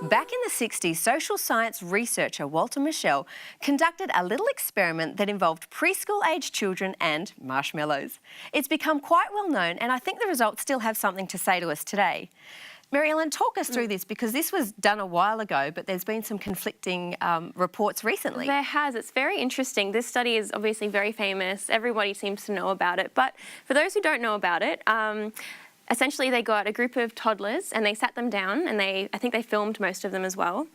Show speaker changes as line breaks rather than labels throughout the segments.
Back in the 60s, social science researcher Walter Mischel conducted a little experiment that involved preschool-aged children and marshmallows. It's become quite well known, and I think the results still have something to say to us today. Mary Ellen, talk us through this, because this was done a while ago, but there's been some conflicting reports recently.
There has. It's very interesting. This study is obviously very famous. Everybody seems to know about it. But for those who don't know about it, essentially they got a group of toddlers and they sat them down, and I think they filmed most of them as well.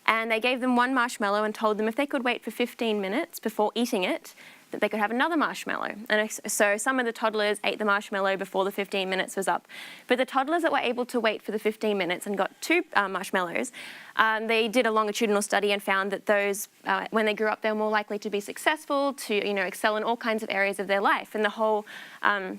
And they gave them one marshmallow and told them if they could wait for 15 minutes before eating it, that they could have another marshmallow. And so some of the toddlers ate the marshmallow before the 15 minutes was up. But the toddlers that were able to wait for the 15 minutes and got two marshmallows, they did a longitudinal study and found that those, when they grew up, they were more likely to be successful, to excel in all kinds of areas of their life. And the whole, I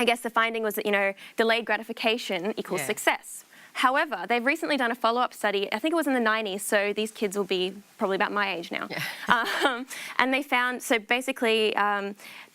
guess the finding was that, delayed gratification equals success. However, they've recently done a follow-up study, I think it was in the 90s, so these kids will be probably about my age now. Yeah. And they found, so basically,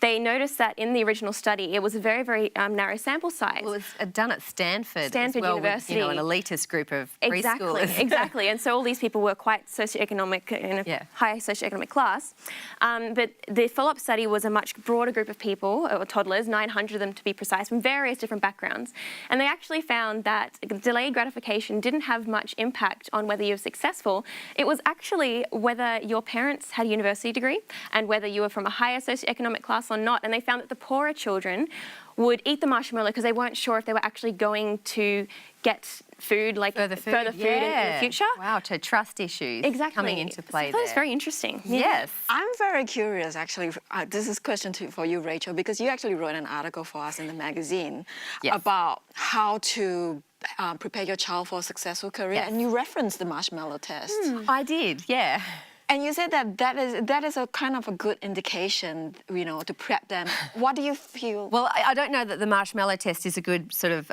they noticed that in the original study, it was a very, very narrow sample size.
Well, it's done at Stanford as well,
University.
With, an elitist group of preschoolers.
Exactly. And so all these people were quite socioeconomic, in a high socioeconomic class. But the follow-up study was a much broader group of people, or toddlers, 900 of them to be precise, from various different backgrounds. And they actually found that delayed gratification didn't have much impact on whether you were successful. It was actually whether your parents had a university degree and whether you were from a higher socioeconomic class or not. And they found that the poorer children would eat the marshmallow because they weren't sure if they were actually going to get food, like further food in the future.
Wow, so trust issues coming into play
there. That's very interesting.
Yes.
I'm very curious, actually. This is a question for you, Rachel, because you actually wrote an article for us in the magazine about how to prepare your child for a successful career, and you referenced the Marshmallow Test.
I did, yeah.
And you said that is a kind of a good indication, to prep them. What do you feel?
Well, I don't know that the Marshmallow Test is a good sort of,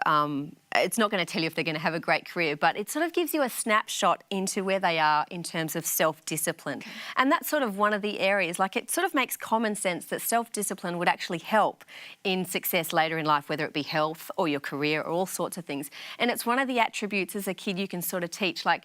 it's not going to tell you if they're going to have a great career, but it sort of gives you a snapshot into where they are in terms of self-discipline. Okay. And that's sort of one of the areas, like it sort of makes common sense that self-discipline would actually help in success later in life, whether it be health or your career or all sorts of things. And it's one of the attributes as a kid you can sort of teach, like,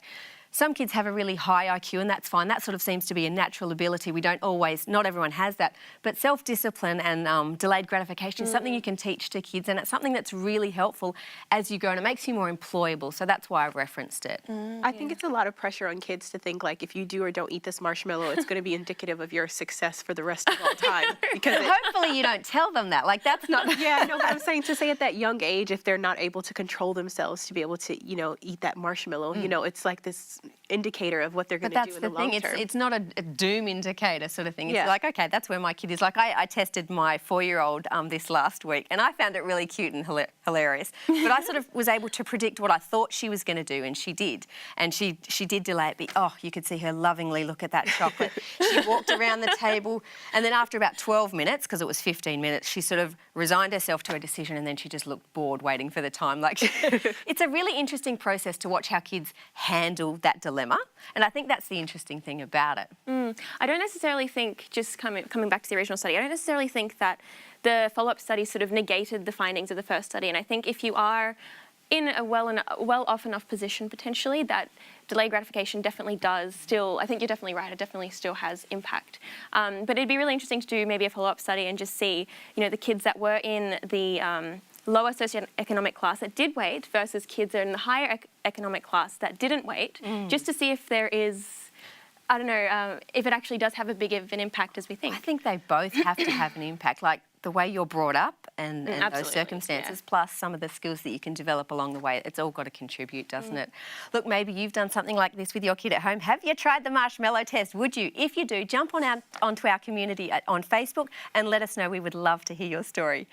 some kids have a really high IQ, and that's fine. That sort of seems to be a natural ability. We don't always, not everyone has that. But self-discipline and delayed gratification is something you can teach to kids, and it's something that's really helpful as you grow, and it makes you more employable. So that's why I referenced it.
I think it's a lot of pressure on kids to think, like, if you do or don't eat this marshmallow, it's going to be indicative of your success for the rest of all time. Because
hopefully you don't tell them that. Like, that's not...
Yeah, no, but I'm saying to say at that young age, if they're not able to control themselves to be able to, eat that marshmallow, it's like this indicator of what they're going to do in the long term. But that's the thing,
it's not a doom indicator sort of thing. It's like, okay, that's where my kid is. Like, I tested my 4-year-old this last week, and I found it really cute and hilarious. But I sort of was able to predict what I thought she was going to do, and she did. And she did delay it. Oh, you could see her lovingly look at that chocolate. She walked around the table, and then after about 12 minutes, because it was 15 minutes, she sort of resigned herself to a decision, and then she just looked bored waiting for the time. Like, it's a really interesting process to watch how kids handle that dilemma. And I think that's the interesting thing about it.
I don't necessarily think, just coming back to the original study, I don't necessarily think that the follow-up study sort of negated the findings of the first study. And I think if you are in a well-off enough position, potentially, that delayed gratification definitely does still, I think you're definitely right, it definitely still has impact. But it'd be really interesting to do maybe a follow-up study and just see, the kids that were in the lower socioeconomic class that did wait versus kids that are in the higher economic class that didn't wait, just to see if there is, I don't know, if it actually does have a big of an impact as we think.
I think they both have to have an impact, like the way you're brought up and those circumstances, plus some of the skills that you can develop along the way. It's all got to contribute, doesn't it? Look, maybe you've done something like this with your kid at home. Have you tried the Marshmallow Test? Would you? If you do, jump onto our community on Facebook and let us know. We would love to hear your story.